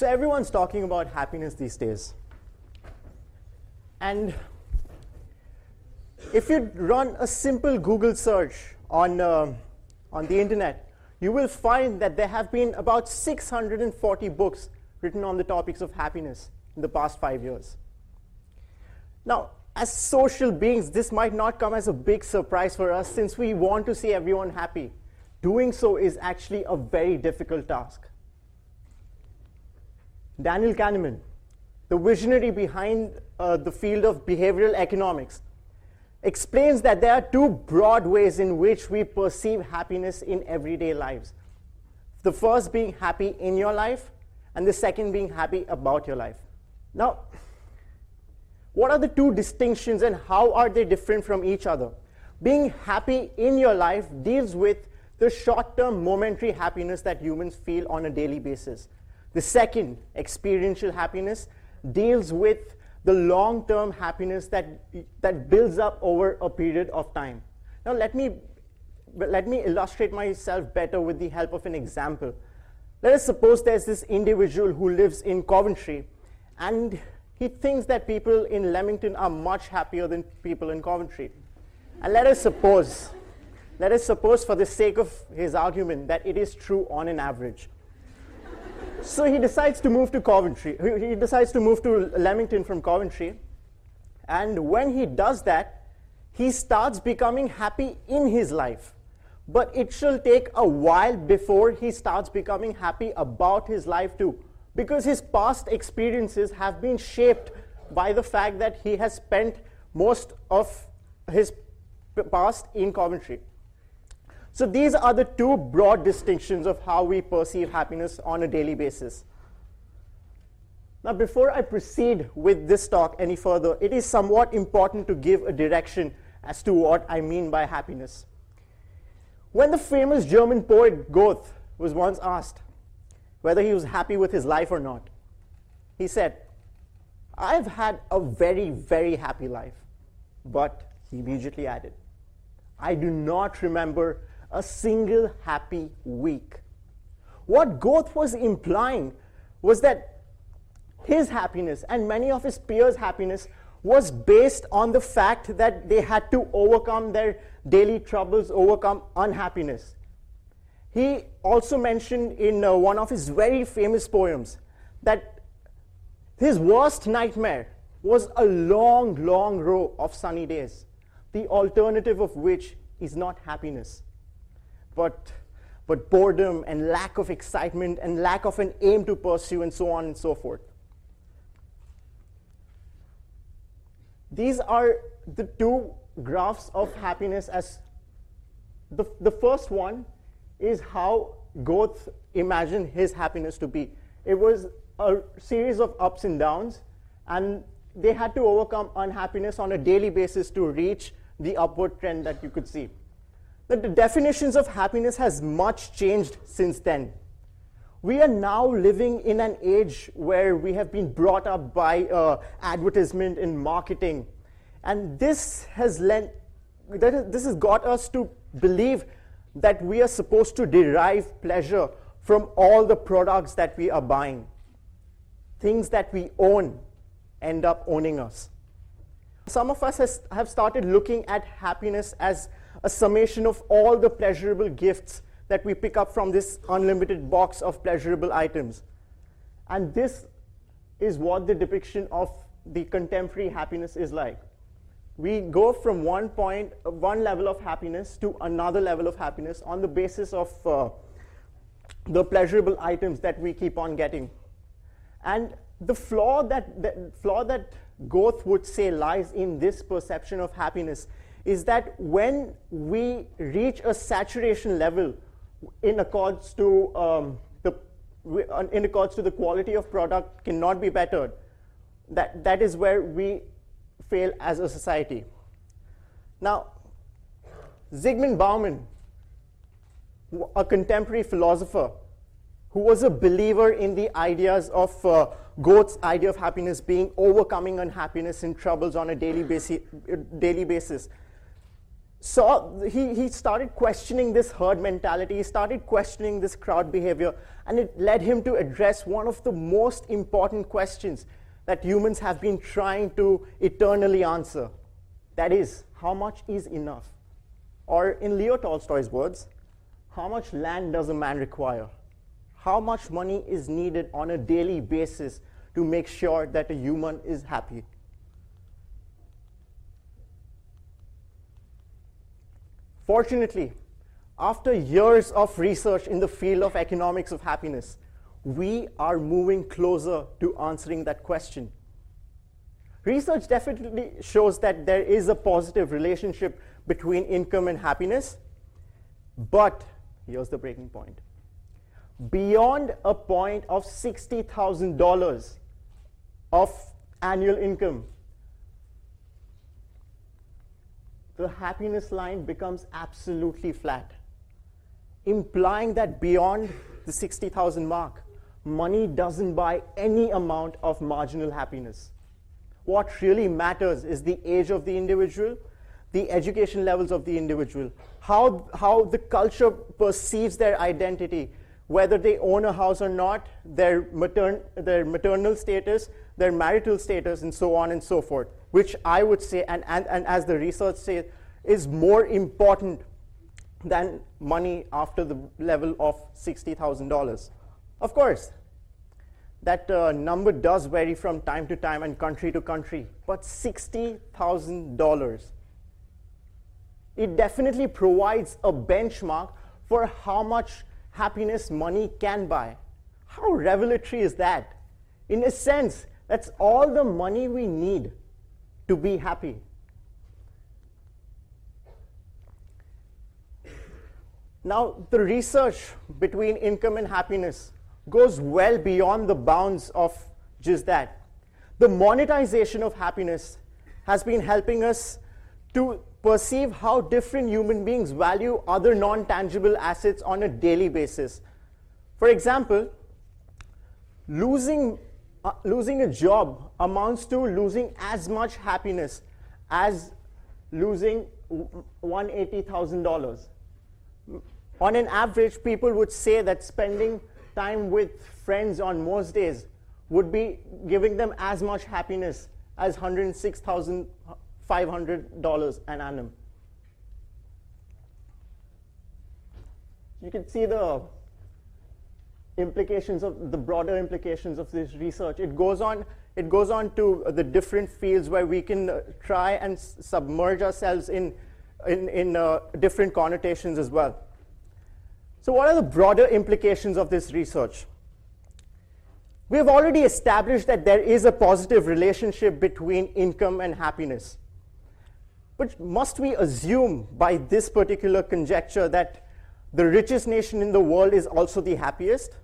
So everyone's talking about happiness these days. And if you run a simple Google search on the internet, you will find that there have been about 640 books written on the topics of happiness in the past 5 years. Now, as social beings, this might not come as a big surprise for us since we want to see everyone happy. Doing so is actually a very difficult task. Daniel Kahneman, the visionary behind the field of behavioral economics, explains that there are two broad ways in which we perceive happiness in everyday lives. The first being happy in your life, and the second being happy about your life. Now, what are the two distinctions and how are they different from each other? Being happy in your life deals with the short-term momentary happiness that humans feel on a daily basis. The second, experiential happiness, deals with the long-term happiness that builds up over a period of time. Now let me illustrate myself better with the help of an example. Let us suppose there's this individual who lives in Coventry, and he thinks that people in Leamington are much happier than people in Coventry. And let us suppose for the sake of his argument that it is true on an average. So he decides to move to Coventry. He decides to move to Leamington from Coventry. And when he does that, he starts becoming happy in his life. But it shall take a while before he starts becoming happy about his life too, because his past experiences have been shaped by the fact that he has spent most of his past in Coventry. So these are the two broad distinctions of how we perceive happiness on a daily basis. Now, before I proceed with this talk any further, it is somewhat important to give a direction as to what I mean by happiness. When the famous German poet Goethe was once asked whether he was happy with his life or not, he said, "I've had a very, very happy life." But he immediately added, "I do not remember a single happy week." What Goethe was implying was that his happiness and many of his peers' happiness was based on the fact that they had to overcome their daily troubles, overcome unhappiness. He also mentioned in one of his very famous poems that his worst nightmare was a long, long row of sunny days, the alternative of which is not happiness, but boredom and lack of excitement and lack of an aim to pursue and so on and so forth. These are the two graphs of happiness. As the first one is how Goethe imagined his happiness to be. It was a series of ups and downs, and they had to overcome unhappiness on a daily basis to reach the upward trend that you could see. But the definitions of happiness has much changed since then. We are now living in an age where we have been brought up by advertisement and marketing, and this has got us to believe that we are supposed to derive pleasure from all the products that we are buying. Things that we own end up owning us. Some of us have started looking at happiness as a summation of all the pleasurable gifts that we pick up from this unlimited box of pleasurable items. And this is what the depiction of the contemporary happiness is like. We go from one level of happiness to another level of happiness on the basis of the pleasurable items that we keep on getting. And the flaw that Goethe would say lies in this perception of happiness is that when we reach a saturation level in accords to the quality of product cannot be bettered, that is where we fail as a society. Now, Zygmunt Bauman, a contemporary philosopher who was a believer in the ideas of Goethe's idea of happiness being overcoming unhappiness and troubles on a daily basis, he started questioning this herd mentality, he started questioning this crowd behavior, and it led him to address one of the most important questions that humans have been trying to eternally answer. That is, how much is enough? Or in Leo Tolstoy's words, how much land does a man require? How much money is needed on a daily basis to make sure that a human is happy? Fortunately, after years of research in the field of economics of happiness, we are moving closer to answering that question. Research definitely shows that there is a positive relationship between income and happiness, but here's the breaking point. Beyond a point of $60,000 of annual income, the happiness line becomes absolutely flat, implying that beyond the 60,000 mark, money doesn't buy any amount of marginal happiness. What really matters is the age of the individual, the education levels of the individual, how the culture perceives their identity, whether they own a house or not, their maternal status, their marital status, and so on and so forth, which I would say, and as the research says, is more important than money after the level of $60,000. Of course, that number does vary from time to time and country to country, but $60,000, it definitely provides a benchmark for how much happiness money can buy. How revelatory is that? In a sense, that's all the money we need to be happy. Now, the research between income and happiness goes well beyond the bounds of just that. The monetization of happiness has been helping us to perceive how different human beings value other non-tangible assets on a daily basis. For example, losing a job amounts to losing as much happiness as losing $180,000. On an average, people would say that spending time with friends on most days would be giving them as much happiness as $106,500 an annum. You can see the implications of the broader implications of this research. It goes on to the different fields where we can try and submerge ourselves in different connotations as well. So what are the broader implications of this research? We have already established that there is a positive relationship between income and happiness. But must we assume by this particular conjecture that the richest nation in the world is also the happiest?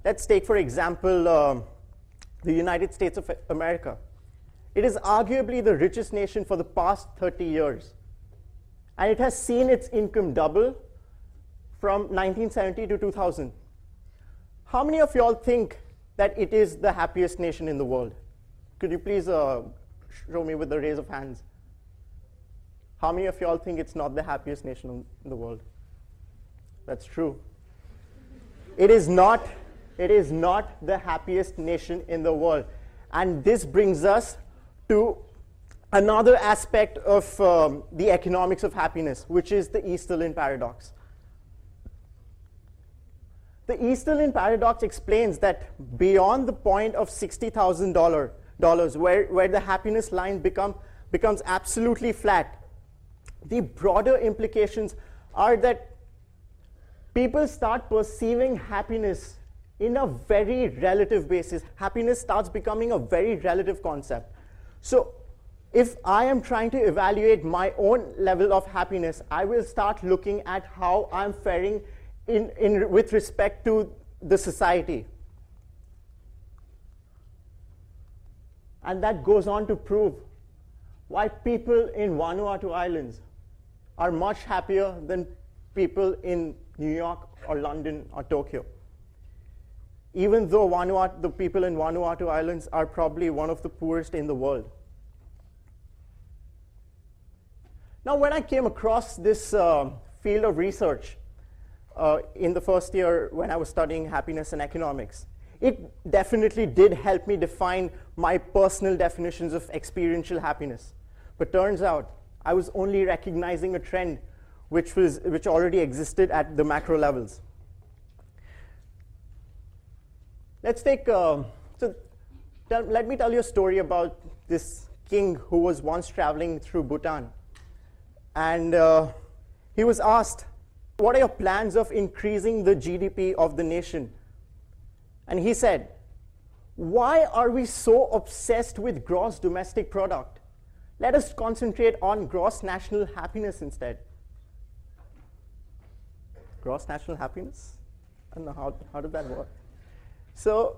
Let's take, for example, the United States of America. It is arguably the richest nation for the past 30 years. And it has seen its income double from 1970 to 2000. How many of y'all think that it is the happiest nation in the world? Could you please show me with a raise of hands? How many of y'all think it's not the happiest nation in the world? That's true. It is not the happiest nation in the world. And this brings us to another aspect of the economics of happiness, which is the Easterlin paradox. The Easterlin paradox explains that beyond the point of $60,000, where the happiness line becomes absolutely flat, the broader implications are that people start perceiving happiness in a very relative basis. Happiness starts becoming a very relative concept. So if I am trying to evaluate my own level of happiness, I will start looking at how I'm faring with respect to the society. And that goes on to prove why people in Vanuatu Islands are much happier than people in New York or London or Tokyo. Even though the people in Vanuatu Islands are probably one of the poorest in the world. Now, when I came across this field of research in the first year when I was studying happiness and economics, it definitely did help me define my personal definitions of experiential happiness. But turns out I was only recognizing a trend which already existed at the macro levels. Let's take, let me tell you a story about this king who was once traveling through Bhutan. And he was asked, what are your plans of increasing the GDP of the nation? And he said, why are we so obsessed with gross domestic product? Let us concentrate on gross national happiness instead. Gross national happiness? I don't know, how did that work? So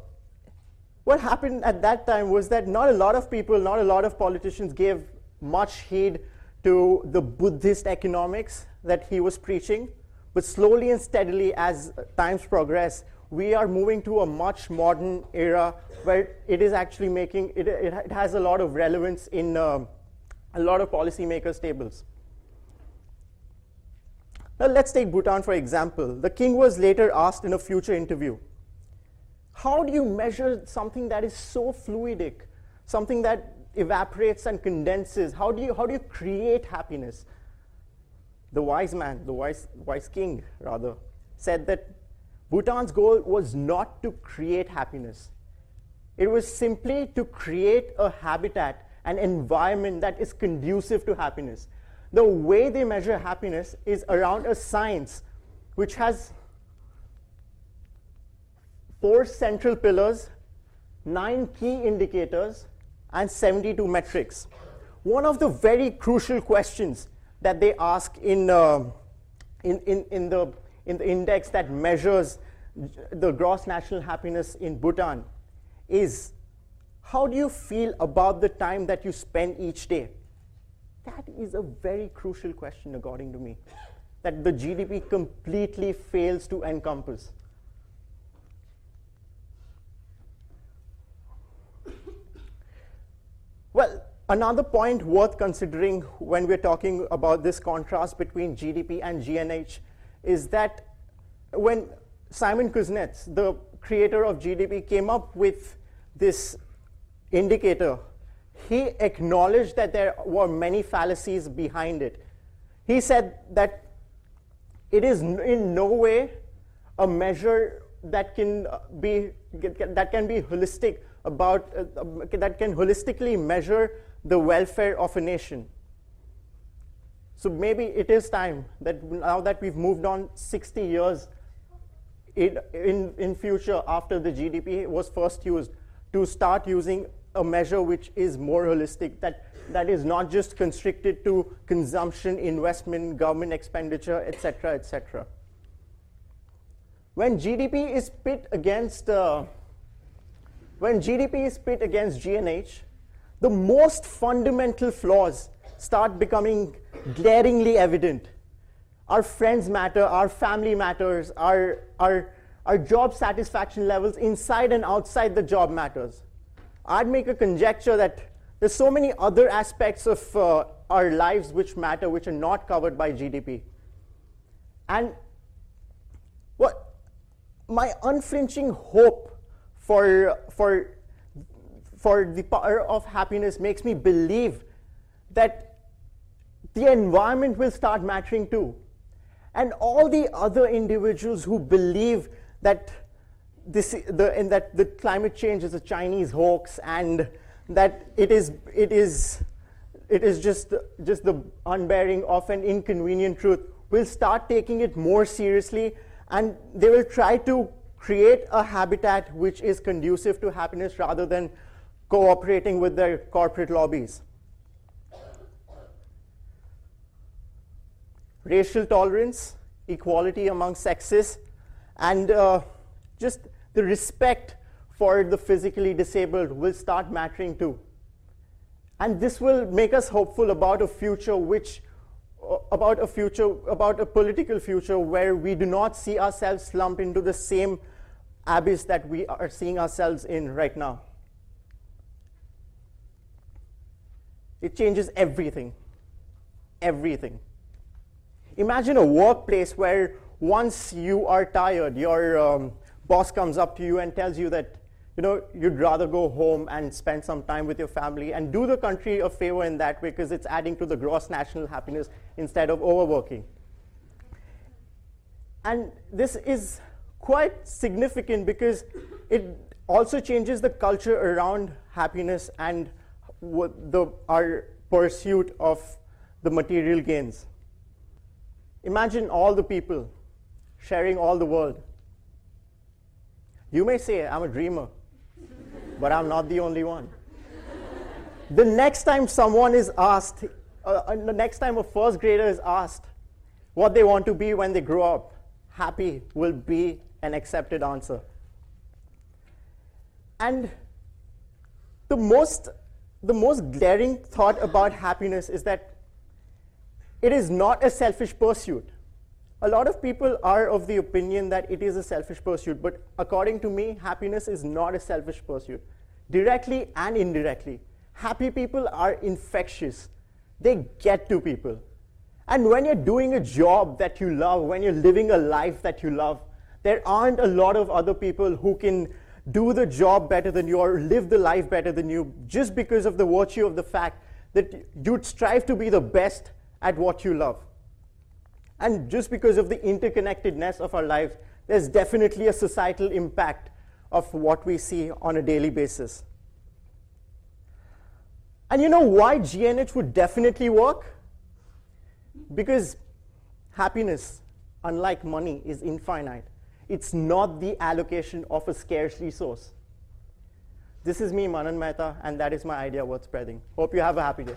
what happened at that time was that not a lot of people, not a lot of politicians gave much heed to the Buddhist economics that he was preaching. But slowly and steadily, as times progress, we are moving to a much modern era where it is actually making, it has a lot of relevance in a lot of policymakers' tables. Now let's take Bhutan for example. The king was later asked in a future interview, how do you measure something that is so fluidic, something that evaporates and condenses? How do you create happiness? The wise man, the wise king rather, said that Bhutan's goal was not to create happiness. It was simply to create a habitat, an environment that is conducive to happiness. The way they measure happiness is around a science which has 4 central pillars, 9 key indicators, and 72 metrics. One of the very crucial questions that they ask in the index that measures the gross national happiness in Bhutan is, how do you feel about the time that you spend each day? That is a very crucial question, according to me, that the GDP completely fails to encompass. Well, another point worth considering when we're talking about this contrast between GDP and GNH is that when Simon Kuznets, the creator of GDP, came up with this indicator, he acknowledged that there were many fallacies behind it. He said that it is in no way a measure that can be holistic about that can holistically measure the welfare of a nation. So maybe it is time that now that we've moved on 60 years in future after the GDP was first used, to start using a measure which is more holistic, that is not just constricted to consumption, investment, government expenditure, etc., etc. When GDP is pit against GNH, the most fundamental flaws start becoming glaringly evident. Our friends matter, our family matters, our job satisfaction levels inside and outside the job matters. I'd make a conjecture that there's so many other aspects of our lives which matter, which are not covered by GDP. And what my unflinching hope for the power of happiness makes me believe that the environment will start mattering too. And all the other individuals who believe that the climate change is a Chinese hoax and that it is just the unbearing of an inconvenient truth will start taking it more seriously, and they will try to create a habitat which is conducive to happiness rather than cooperating with their corporate lobbies. Racial tolerance, equality among sexes, and just the respect for the physically disabled will start mattering too. And this will make us hopeful about a future about a political future where we do not see ourselves slump into the same abyss that we are seeing ourselves in right now. It changes everything. everything. Imagine a workplace where once you are tired, your boss comes up to you and tells you that you'd rather go home and spend some time with your family and do the country a favor in that way because it's adding to the gross national happiness instead of overworking. And this is quite significant because it also changes the culture around happiness and our pursuit of the material gains. Imagine all the people sharing all the world. You may say, I'm a dreamer, but I'm not the only one. The next time someone is asked, the next time a first grader is asked what they want to be when they grow up, happy will be an accepted answer. And the most glaring thought about happiness is that it is not a selfish pursuit. A lot of people are of the opinion that it is a selfish pursuit, but according to me, happiness is not a selfish pursuit. Directly and indirectly, happy people are infectious. They get to people. And when you're doing a job that you love, when you're living a life that you love, there aren't a lot of other people who can do the job better than you or live the life better than you just because of the virtue of the fact that you'd strive to be the best at what you love. And just because of the interconnectedness of our lives, there's definitely a societal impact of what we see on a daily basis. And you know why GNH would definitely work? Because happiness, unlike money, is infinite. It's not the allocation of a scarce resource. This is me, Manan Mehta, and that is my idea worth spreading. Hope you have a happy day.